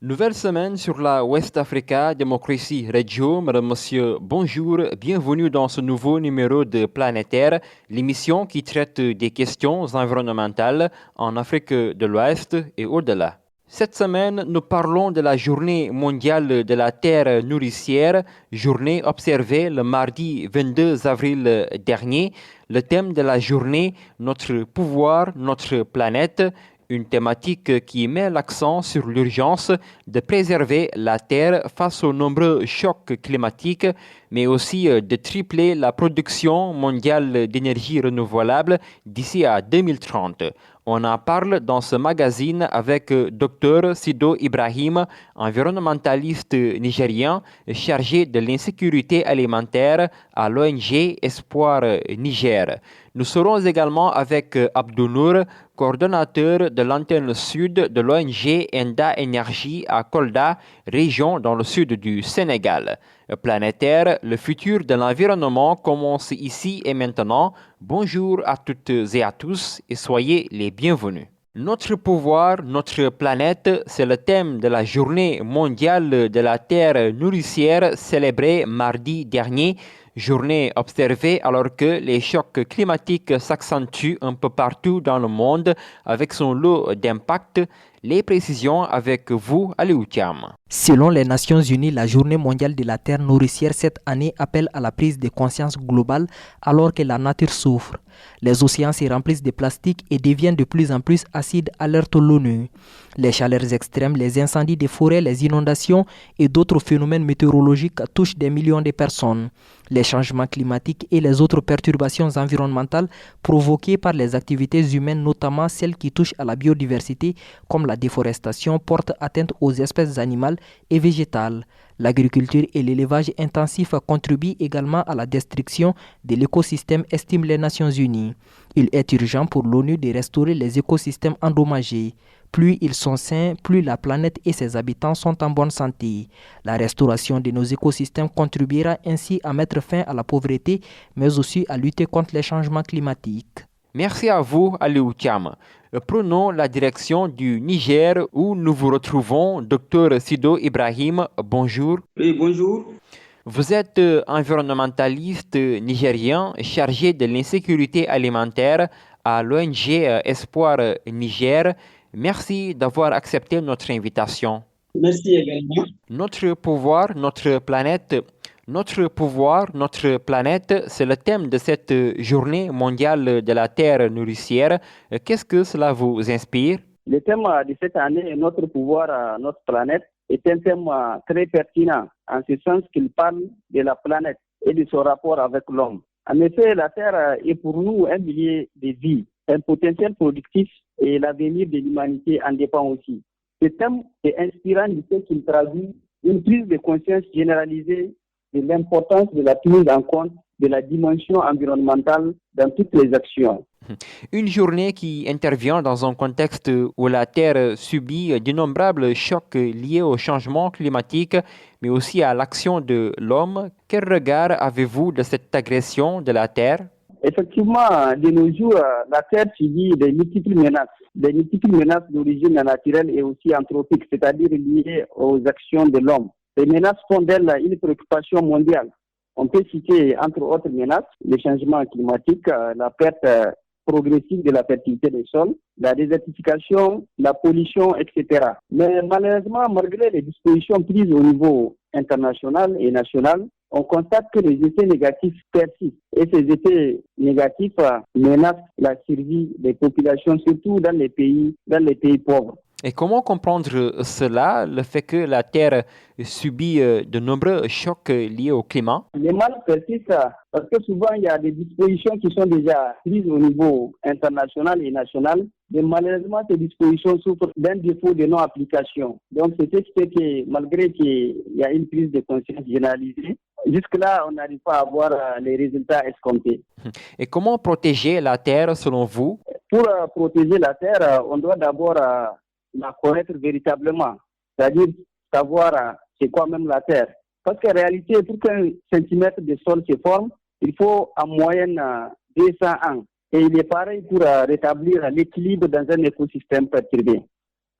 Nouvelle semaine sur la West Africa Democracy Radio. Madame, monsieur, bonjour. Bienvenue dans ce nouveau numéro de Planétaire, l'émission qui traite des questions environnementales en Afrique de l'Ouest et au-delà. Cette semaine, nous parlons de la Journée mondiale de la terre nourricière, journée observée le mardi 22 avril dernier. Le thème de la journée, notre pouvoir, notre planète. Une thématique qui met l'accent sur l'urgence de préserver la Terre face aux nombreux chocs climatiques, mais aussi de tripler la production mondiale d'énergie renouvelable d'ici à 2030. On en parle dans ce magazine avec Dr Sido Ibrahim, environnementaliste nigérien chargé de l'insécurité alimentaire à l'ONG Espoir Niger. Nous serons également avec Abdou Nour, coordonnateur de l'antenne sud de l'ONG Enda Énergie à Kolda, région dans le sud du Sénégal. Planétaire, le futur de l'environnement commence ici et maintenant. Bonjour à toutes et à tous et soyez les bienvenus. Notre pouvoir, notre planète, c'est le thème de la Journée mondiale de la terre nourricière célébrée mardi dernier. Journée observée alors que les chocs climatiques s'accentuent un peu partout dans le monde avec son lot d'impacts. Les précisions avec vous, Aliou Thiam. Selon les Nations Unies, la Journée mondiale de la terre nourricière cette année appelle à la prise de conscience globale alors que la nature souffre. Les océans se remplissent de plastique et deviennent de plus en plus acides, alerte l'ONU. Les chaleurs extrêmes, les incendies des forêts, les inondations et d'autres phénomènes météorologiques touchent des millions de personnes. Les changements climatiques et les autres perturbations environnementales provoquées par les activités humaines, notamment celles qui touchent à la biodiversité, comme la déforestation, portent atteinte aux espèces animales et végétales. L'agriculture et l'élevage intensif contribuent également à la destruction de l'écosystème, estiment les Nations Unies. Il est urgent pour l'ONU de restaurer les écosystèmes endommagés. Plus ils sont sains, plus la planète et ses habitants sont en bonne santé. La restauration de nos écosystèmes contribuera ainsi à mettre fin à la pauvreté, mais aussi à lutter contre les changements climatiques. Merci à vous, Aliou Thiam. Prenons la direction du Niger où nous vous retrouvons, Dr Sido Ibrahim. Bonjour. Oui, bonjour. Vous êtes environnementaliste nigérien chargé de l'insécurité alimentaire à l'ONG Espoir Niger. Merci d'avoir accepté notre invitation. Merci également. Notre pouvoir, notre planète. Notre pouvoir, notre planète, c'est le thème de cette journée mondiale de la terre nourricière. Qu'est-ce que cela vous inspire? Le thème de cette année, notre pouvoir, notre planète, est un thème très pertinent, en ce sens qu'il parle de la planète et de son rapport avec l'homme. En effet, la Terre est pour nous un milieu de vie, un potentiel productif et l'avenir de l'humanité en dépend aussi. Ce thème est inspirant du fait qu'il traduit une prise de conscience généralisée de l'importance de la prise en compte de la dimension environnementale dans toutes les actions. Une journée qui intervient dans un contexte où la Terre subit d'innombrables chocs liés au changement climatique, mais aussi à l'action de l'homme. Quel regard avez-vous de cette agression de la Terre? Effectivement, de nos jours, la Terre subit des multiples menaces d'origine naturelle et aussi anthropique, c'est-à-dire liées aux actions de l'homme. Ces menaces font d'elle une préoccupation mondiale. On peut citer, entre autres menaces, le changement climatique, la perte progressive de la fertilité des sols, la désertification, la pollution, etc. Mais malheureusement, malgré les dispositions prises au niveau international et national, on constate que les effets négatifs persistent. Et ces effets négatifs menacent la survie des populations, surtout dans les pays pauvres. Et comment comprendre cela, le fait que la Terre subit de nombreux chocs liés au climat? Les mal persistent parce que souvent il y a des dispositions qui sont déjà prises au niveau international et national, mais malheureusement ces dispositions souffrent d'un défaut de non-application. Donc c'est ce qui fait que malgré qu'il y a une prise de conscience généralisée, jusque-là on n'arrive pas à avoir les résultats escomptés. Et comment protéger la Terre selon vous? Pour protéger la Terre, on doit d'abord la connaître véritablement, c'est-à-dire savoir c'est quoi même la Terre. Parce qu'en réalité, pour qu'un centimètre de sol se forme, il faut en moyenne 200 ans. Et il est pareil pour rétablir l'équilibre dans un écosystème perturbé.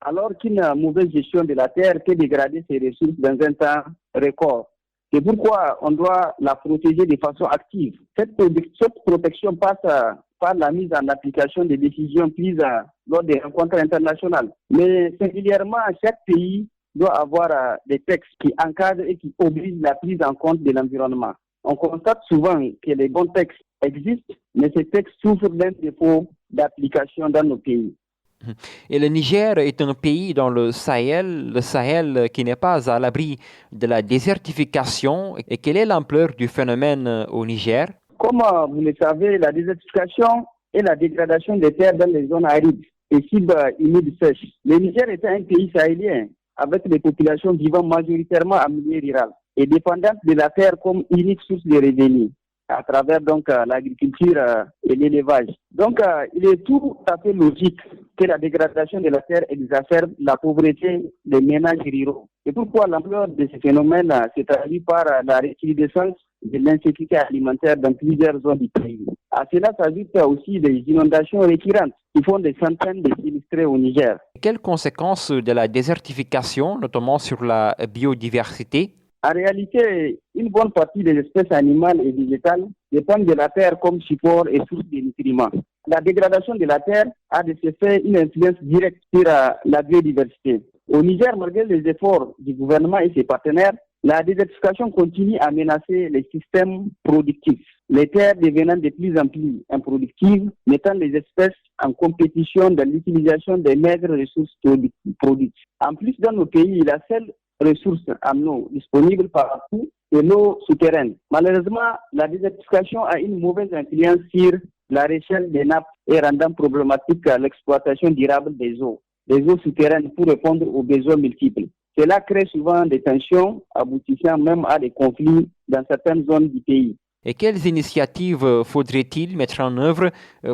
alors qu'une mauvaise gestion de la terre peut dégrader ses ressources dans un temps record. C'est pourquoi on doit la protéger de façon active. Cette protection passe par la mise en application des décisions prises lors des rencontres internationales. Mais singulièrement, chaque pays doit avoir des textes qui encadrent et qui obligent la prise en compte de l'environnement. On constate souvent que les bons textes existent, mais ces textes souffrent d'un défaut d'application dans nos pays. Et le Niger est un pays dans le Sahel qui n'est pas à l'abri de la désertification. Et quelle est l'ampleur du phénomène au Niger? Comme vous le savez, la désertification et la dégradation des terres dans les zones arides et subhumides sèches. Le Niger est un pays sahélien avec des populations vivant majoritairement en milieu rural et dépendantes de la terre comme unique source de revenus à travers donc l'agriculture et l'élevage. Donc il est tout à fait logique que la dégradation de la terre exacerbe la pauvreté des ménages ruraux. C'est pourquoi l'ampleur de ce phénomène s'est traduit par la recrudescence de l'insécurité alimentaire dans plusieurs zones du pays. À cela s'ajoutent aussi des inondations récurrentes qui font des centaines de sinistrés au Niger. Quelles conséquences de la désertification, notamment sur la biodiversité? En réalité, une bonne partie des espèces animales et végétales dépendent de la terre comme support et source de nutriments. La dégradation de la terre a de ce fait une influence directe sur la biodiversité. Au Niger, malgré les efforts du gouvernement et ses partenaires, la désertification continue à menacer les systèmes productifs. Les terres devenant de plus en plus improductives, mettant les espèces en compétition dans l'utilisation des maigres ressources produites. En plus, dans nos pays, la seule ressources en eau disponibles partout et l'eau souterraine. Malheureusement, la désertification a une mauvaise influence sur la recherche des nappes et rendant problématique l'exploitation durable des eaux souterraines pour répondre aux besoins multiples. Cela crée souvent des tensions aboutissant même à des conflits dans certaines zones du pays. Et quelles initiatives faudrait-il mettre en œuvre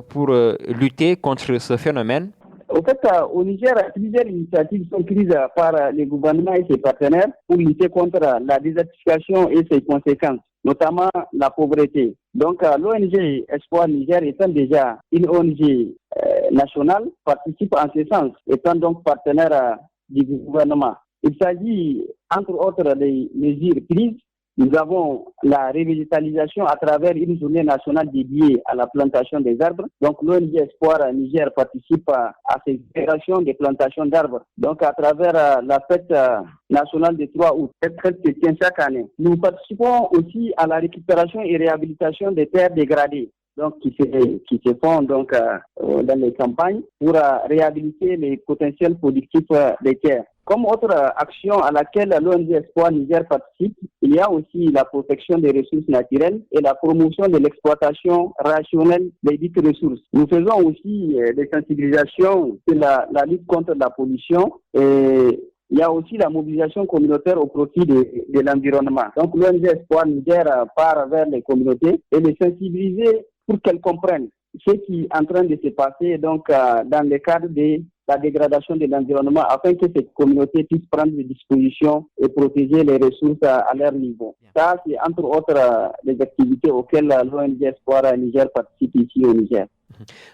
pour lutter contre ce phénomène? Au fait, au Niger, plusieurs initiatives sont prises par les gouvernements et ses partenaires pour lutter contre la désertification et ses conséquences, notamment la pauvreté. Donc, l'ONG Espoir Niger étant déjà une ONG nationale, participe en ce sens, étant donc partenaire du gouvernement. Il s'agit, entre autres, des mesures prises. Nous avons la revégétalisation à travers une journée nationale dédiée à la plantation des arbres. Donc, l'ONG Espoir Niger participe à ces opérations de plantation d'arbres. Donc, à travers la fête nationale du 3 août, cette fête se tient chaque année. Nous participons aussi à la récupération et réhabilitation des terres dégradées. Donc, qui se font donc dans les campagnes pour réhabiliter les potentiels productifs des terres. Comme autre action à laquelle l'ONG Espoir Niger participe, il y a aussi la protection des ressources naturelles et la promotion de l'exploitation rationnelle des dites ressources. Nous faisons aussi des sensibilisations sur la lutte contre la pollution et il y a aussi la mobilisation communautaire au profit de l'environnement. Donc l'ONG Espoir Niger part vers les communautés et les sensibiliser pour qu'elles comprennent ce qui est en train de se passer donc, dans le cadre de la dégradation de l'environnement afin que ces communautés puissent prendre des dispositions et protéger les ressources à leur niveau. Ça, c'est entre autres les activités auxquelles l'ONG Espoir Niger participe ici au Niger.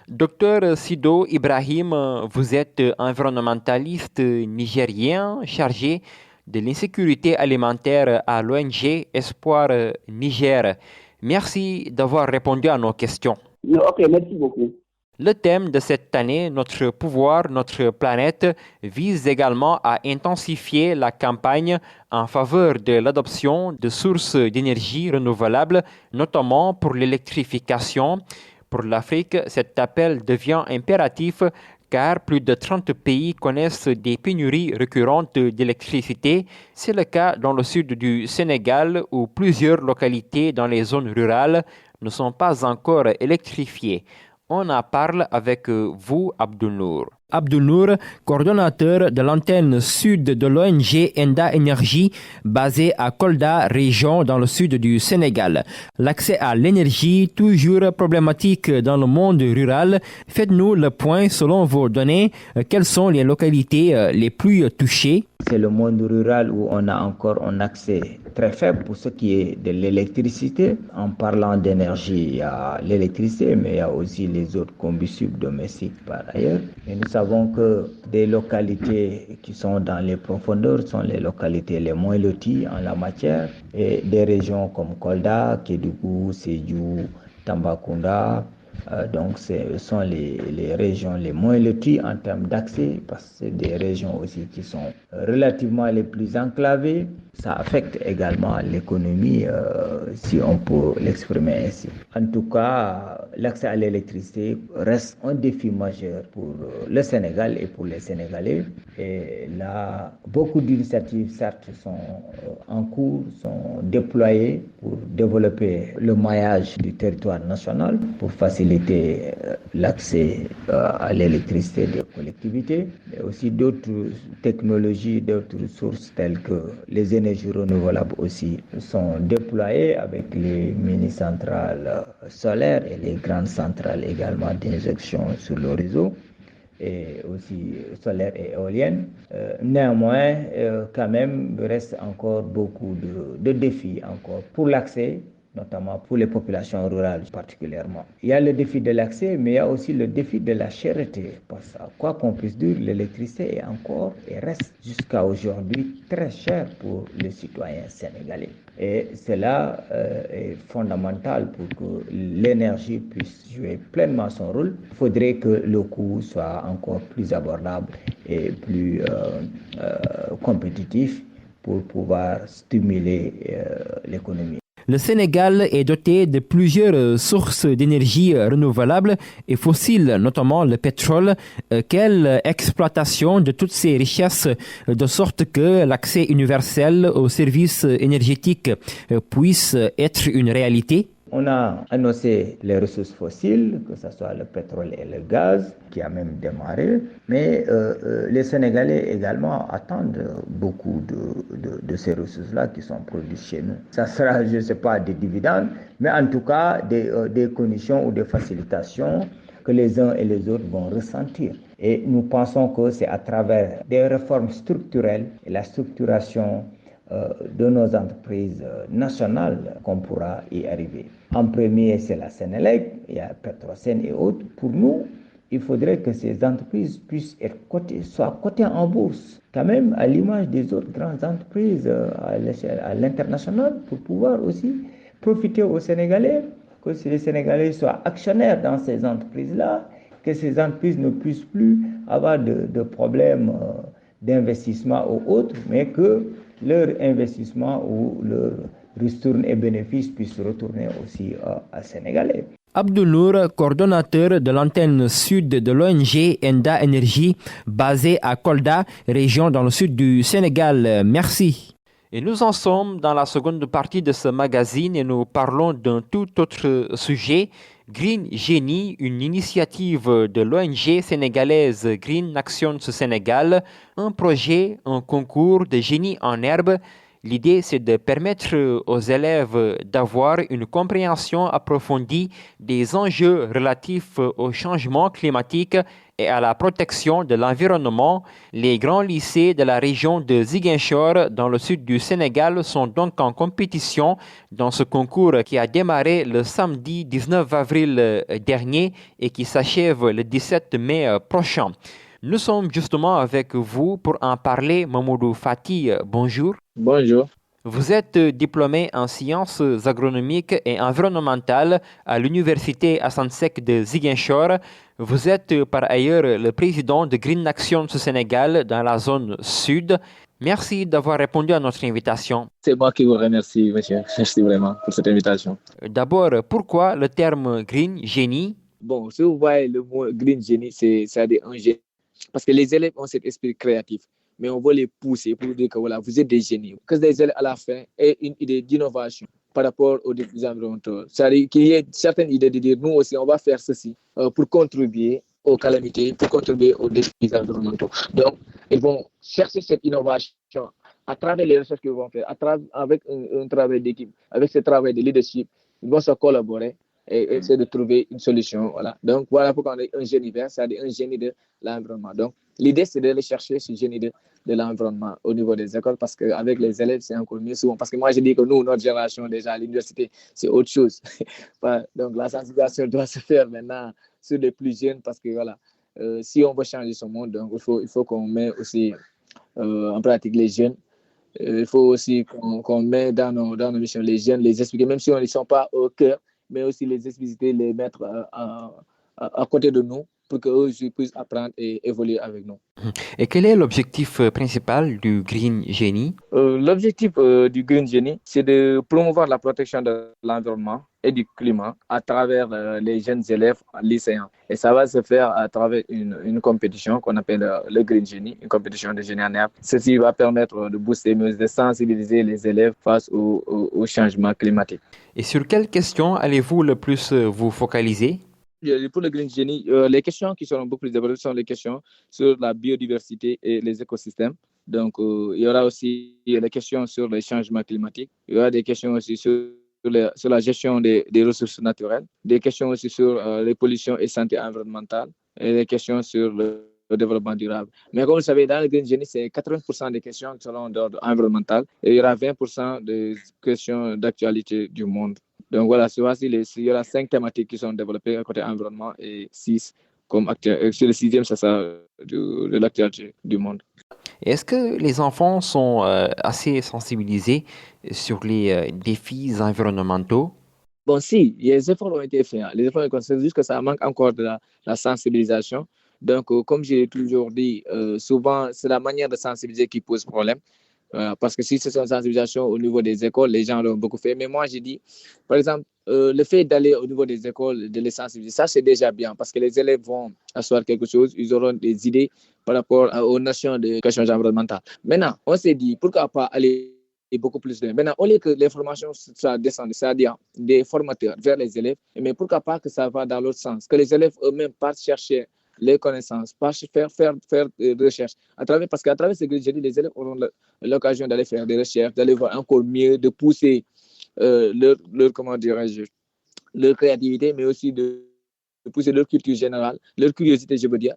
Docteur Sido Ibrahim, vous êtes environnementaliste nigérien chargé de l'insécurité alimentaire à l'ONG Espoir Niger. Merci d'avoir répondu à nos questions. Ok, merci beaucoup. Le thème de cette année, Notre pouvoir, notre planète, vise également à intensifier la campagne en faveur de l'adoption de sources d'énergie renouvelables, notamment pour l'électrification. Pour l'Afrique, cet appel devient impératif car plus de 30 pays connaissent des pénuries récurrentes d'électricité. C'est le cas dans le sud du Sénégal où plusieurs localités dans les zones rurales ne sont pas encore électrifiées. On en parle avec vous, Abdou Nour. Abdou Nour, coordonnateur de l'antenne sud de l'ONG Enda Énergie, basée à Kolda, région dans le sud du Sénégal. L'accès à l'énergie, toujours problématique dans le monde rural. Faites-nous le point selon vos données. Quelles sont les localités les plus touchées? C'est le monde rural où on a encore un accès très faible pour ce qui est de l'électricité. En parlant d'énergie, il y a l'électricité, mais il y a aussi les autres combustibles domestiques par ailleurs. Et nous savons que des localités qui sont dans les profondeurs sont les localités les moins loties en la matière. Et des régions comme Kolda, Kédougou, Sédhiou, Tambacounda, donc ce sont les régions les moins loties en termes d'accès, parce que c'est des régions aussi qui sont relativement les plus enclavées. Ça affecte également l'économie, si on peut l'exprimer ainsi. En tout cas, l'accès à l'électricité reste un défi majeur pour le Sénégal et pour les Sénégalais. Et là, beaucoup d'initiatives, certes, sont en cours, sont déployées pour développer le maillage du territoire national, pour faciliter l'accès à l'électricité des collectivités, mais aussi d'autres technologies, d'autres ressources telles que les énergies renouvelables aussi sont déployées avec les mini-centrales solaires et les grandes centrales également d'injection sur le réseau, et aussi solaire et éolienne. Néanmoins, quand même, il reste encore beaucoup de défis encore pour l'accès, notamment pour les populations rurales particulièrement. Il y a le défi de l'accès, mais il y a aussi le défi de la cherté, parce que quoi qu'on puisse dire, l'électricité est encore et reste jusqu'à aujourd'hui très cher pour les citoyens sénégalais. Et cela est fondamental pour que l'énergie puisse jouer pleinement son rôle. Il faudrait que le coût soit encore plus abordable et plus compétitif pour pouvoir stimuler l'économie. Le Sénégal est doté de plusieurs sources d'énergie renouvelables et fossiles, notamment le pétrole. Quelle exploitation de toutes ces richesses de sorte que l'accès universel aux services énergétiques puisse être une réalité? On a annoncé les ressources fossiles, que ce soit le pétrole et le gaz, qui a même démarré. Mais les Sénégalais également attendent beaucoup de ces ressources-là qui sont produites chez nous. Ça sera, je ne sais pas, des dividendes, mais en tout cas des conditions ou des facilitations que les uns et les autres vont ressentir. Et nous pensons que c'est à travers des réformes structurelles et la structuration de nos entreprises nationales qu'on pourra y arriver. En premier, c'est la Sénélec, il y a Petrosen et autres. Pour nous, il faudrait que ces entreprises puissent être soient cotées en bourse, quand même à l'image des autres grandes entreprises à l'international, pour pouvoir aussi profiter aux Sénégalais, que les Sénégalais soient actionnaires dans ces entreprises-là, que ces entreprises ne puissent plus avoir de problèmes d'investissement ou autres, mais que leur investissement ou leur ristourne et bénéfices puissent retourner aussi à Sénégalais. Abdounour, coordonnateur de l'antenne sud de l'ONG Enda Energy, basée à Kolda, région dans le sud du Sénégal. Merci. Et nous en sommes dans la seconde partie de ce magazine et nous parlons d'un tout autre sujet. Green Génie, une initiative de l'ONG sénégalaise Green Actions Sénégal, un projet, un concours de génie en herbe. L'idée, c'est de permettre aux élèves d'avoir une compréhension approfondie des enjeux relatifs au changement climatique et à la protection de l'environnement. Les grands lycées de la région de Ziguinchor, dans le sud du Sénégal, sont donc en compétition dans ce concours qui a démarré le samedi 19 avril dernier et qui s'achève le 17 mai prochain. Nous sommes justement avec vous pour en parler. Mamoudou Fati, bonjour. Bonjour. Vous êtes diplômé en sciences agronomiques et environnementales à l'université Assane Seck de Ziguinchor. Vous êtes par ailleurs le président de Green Actions Sénégal dans la zone sud. Merci d'avoir répondu à notre invitation. C'est moi qui vous remercie, monsieur. Merci vraiment pour cette invitation. D'abord, pourquoi le terme Green Génie? Bon, si vous voyez le mot Green Génie, c'est un génie. Parce que les élèves ont cet esprit créatif, mais on va les pousser pour dire que voilà, vous êtes des génies. Que les élèves à la fin aient une idée d'innovation par rapport aux défis environnementaux. C'est-à-dire qu'il y ait certaines idées de dire nous aussi on va faire ceci pour contribuer aux calamités, pour contribuer aux défis environnementaux. Donc, ils vont chercher cette innovation à travers les recherches qu'ils vont faire, avec un travail d'équipe, avec ce travail de leadership. Ils vont se collaborer et essayer de trouver une solution. Voilà. Donc, voilà pourquoi on est un génie vert, c'est-à-dire un génie de l'environnement. Donc, L'idée, c'est d'aller chercher ce génie de l'environnement au niveau des écoles parce qu'avec les élèves, c'est encore mieux souvent. Parce que moi, je dis que nous, notre génération, déjà à l'université, c'est autre chose. Donc, la sensibilisation doit se faire maintenant sur les plus jeunes parce que voilà, si on veut changer ce monde, donc il faut qu'on mette aussi en pratique les jeunes. Il faut aussi qu'on mette dans nos missions les jeunes, les expliquer, même si on ne sont pas au cœur, mais aussi les expliciter, les mettre à côté de nous pour qu'eux puissent apprendre et évoluer avec nous. Et quel est l'objectif principal du Green Genie? L'objectif du Green Genie, c'est de promouvoir la protection de l'environnement et du climat à travers les jeunes élèves lycéens. Et ça va se faire à travers une compétition qu'on appelle le Green Genie, une compétition de génie en herbe. Ceci va permettre de booster, mais de sensibiliser les élèves face au changement climatique. Et sur quelles questions allez-vous le plus vous focaliser? Pour le Green Genie, les questions qui seront beaucoup plus développées sont les questions sur la biodiversité et les écosystèmes. Donc, il y aura aussi les questions sur les changements climatiques. Il y aura des questions aussi sur la gestion des ressources naturelles, des questions aussi sur les pollutions et santé environnementale, et des questions sur le développement durable. Mais comme vous le savez, dans le Green Genie, c'est 80% des questions qui seront d'ordre environnemental et il y aura 20% des questions d'actualité du monde. Donc voilà, il y aura 5 thématiques qui sont développées côté environnement et 6 comme sur le 6e, c'est ça, de l'actualité du monde. Est-ce que les enfants sont assez sensibilisés sur les défis environnementaux? Bon, si, les efforts ont été faits. Les efforts, c'est juste que ça manque encore de la sensibilisation. Donc, comme j'ai toujours dit, souvent, c'est la manière de sensibiliser qui pose problème. Parce que si c'est une sensibilisation au niveau des écoles, les gens l'ont beaucoup fait. Mais moi, j'ai dit, par exemple, le fait d'aller au niveau des écoles, de les sensibiliser, ça, c'est déjà bien parce que les élèves vont asseoir quelque chose, ils auront des idées par rapport aux notions de questions environnementales. Maintenant, on s'est dit, pourquoi pas aller beaucoup plus loin. Maintenant, au lieu que l'information soit descendue, c'est-à-dire des formateurs vers les élèves, mais pourquoi pas que ça va dans l'autre sens, que les élèves eux-mêmes partent chercher les connaissances, partent faire des recherches. Parce qu'à travers ce que j'ai dit, les élèves auront l'occasion d'aller faire des recherches, d'aller voir encore mieux, de pousser comment dirais-je, leur créativité, mais aussi de pousser leur culture générale, leur curiosité, je veux dire,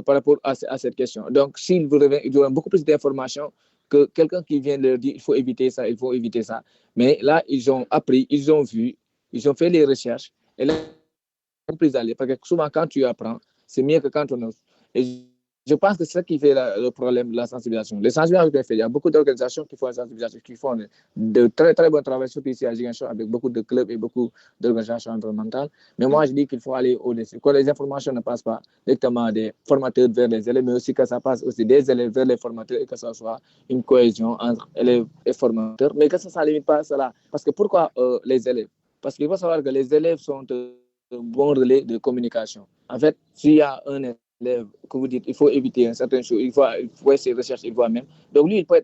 par rapport à cette question. Donc, s'ils vous reviennent, ils auront beaucoup plus d'informations que quelqu'un qui vient leur dire il faut éviter ça, il faut éviter ça. Mais là, ils ont appris, ils ont vu, ils ont fait les recherches, et là, ils sont plus allés. Parce que souvent, quand tu apprends, c'est mieux que quand on ose. Et je pense que c'est ça qui fait le problème de la sensibilisation. Les sensibilisations, il y a beaucoup d'organisations qui font la sensibilisation, qui font de très, très bon travail, surtout ici à Ziguinchor, avec beaucoup de clubs et beaucoup d'organisations environnementales. Mais moi, je dis qu'il faut aller au-dessus. Que les informations ne passent pas directement des formateurs vers les élèves, mais aussi que ça passe aussi des élèves vers les formateurs et que ça soit une cohésion entre élèves et formateurs. Mais que ça ne limite pas à cela. Parce que pourquoi les élèves? Parce qu'il faut savoir que les élèves sont de bons relais de communication. En fait, s'il y a un élève que vous dites il faut éviter une certaine chose, il faut ses recherches, il voit même. Donc lui, il peut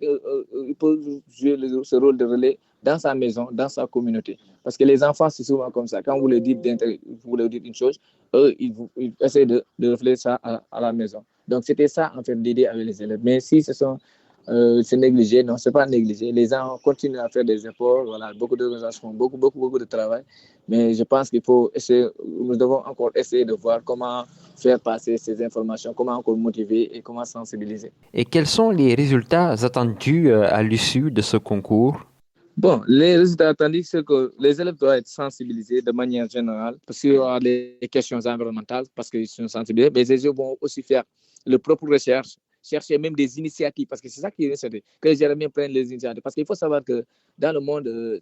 jouer ce rôle de relais dans sa maison, dans sa communauté. Parce que les enfants, c'est souvent comme ça. Quand vous leur dites une chose, eux, ils essaient de refléter ça à la maison. Donc c'était ça, en fait, l'idée avec les élèves. Mais si c'est négligé, non, c'est pas négligé. Les gens continuent à faire des efforts. Voilà, beaucoup d'organisations font beaucoup de travail. Mais je pense qu'il faut essayer, nous devons encore essayer de voir comment faire passer ces informations, comment encore motiver et comment sensibiliser. Et quels sont les résultats attendus à l'issue de ce concours? Bon, les résultats attendus, c'est que les élèves doivent être sensibilisés de manière générale parce qu'il y aura les questions environnementales parce qu'ils sont sensibilisés, mais les élèves vont aussi faire leur propre recherche, chercher même des initiatives parce que c'est ça qui est que les élèves prennent les initiatives. Parce qu'il faut savoir que dans le monde,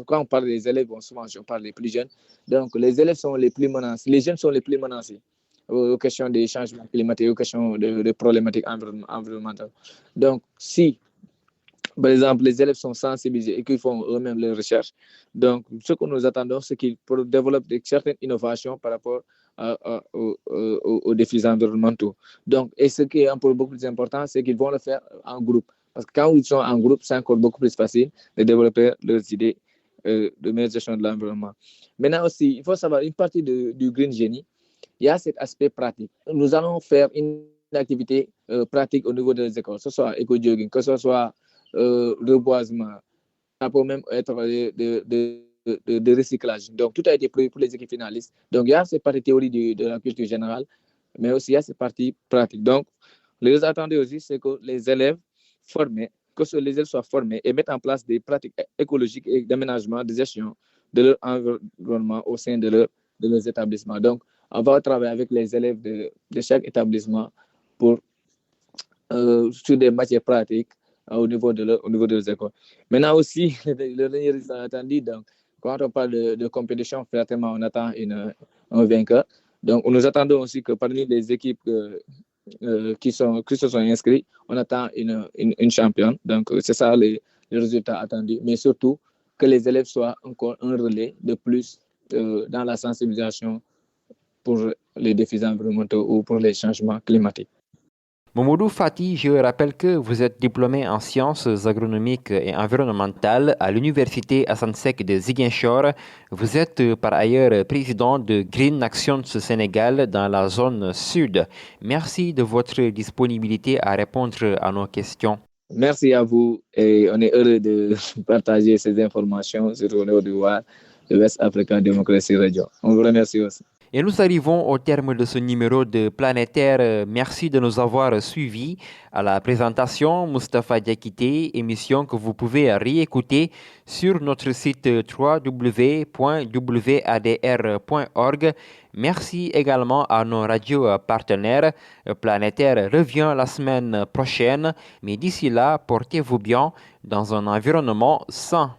quand on parle des élèves, souvent on parle des plus jeunes, donc les élèves sont les plus menacés, les jeunes sont les plus menacés aux questions des changements climatiques, aux questions de problématiques environnementales. Donc, si par exemple, les élèves sont sensibilisés et qu'ils font eux-mêmes leurs recherches. Donc, ce que nous attendons, c'est qu'ils développent certaines innovations par rapport aux défis environnementaux. Donc, et ce qui est encore beaucoup plus important, c'est qu'ils vont le faire en groupe. Parce que quand ils sont en groupe, c'est encore beaucoup plus facile de développer leurs idées de meilleure gestion de l'environnement. Maintenant aussi, il faut savoir, une partie du Green Genie, il y a cet aspect pratique. Nous allons faire une activité pratique au niveau des écoles, que ce soit éco-jogging, que ce soit reboisement, ça peut même être de recyclage. Donc, tout a été prévu pour les équipes finalistes. Donc, il y a cette partie théorie de la culture générale, mais aussi il y a cette partie pratique. Donc, Le résultat attendu aussi, c'est que les élèves soient formés et mettent en place des pratiques écologiques et d'aménagement, de gestion de leur environnement au sein de leurs établissements. Donc, on va travailler avec les élèves de chaque établissement sur des matières pratiques au niveau de leurs écoles. Maintenant aussi, le dernier résultat attendu, donc, quand on parle de compétition, certainement, on attend un vainqueur. Donc, nous attendons aussi que parmi les équipes qui se sont inscrites, on attend une championne. Donc, c'est ça les résultats attendus. Mais surtout, que les élèves soient encore un relais de plus dans la sensibilisation pour les défis environnementaux ou pour les changements climatiques. Mamoudou Fati, je rappelle que vous êtes diplômé en sciences agronomiques et environnementales à l'université Hassan Sek de Ziguinchor. Vous êtes par ailleurs président de Green Actions Sénégal dans la zone sud. Merci de votre disponibilité à répondre à nos questions. Merci à vous et on est heureux de partager ces informations sur le niveau du WAR, le West African Democracy Radio. On vous remercie aussi. Et nous arrivons au terme de ce numéro de Planétaire. Merci de nous avoir suivis. À la présentation, Moustapha Diakité, émission que vous pouvez réécouter sur notre site www.wadr.org. Merci également à nos radios partenaires. Planétaire revient la semaine prochaine, mais d'ici là, portez-vous bien dans un environnement sain.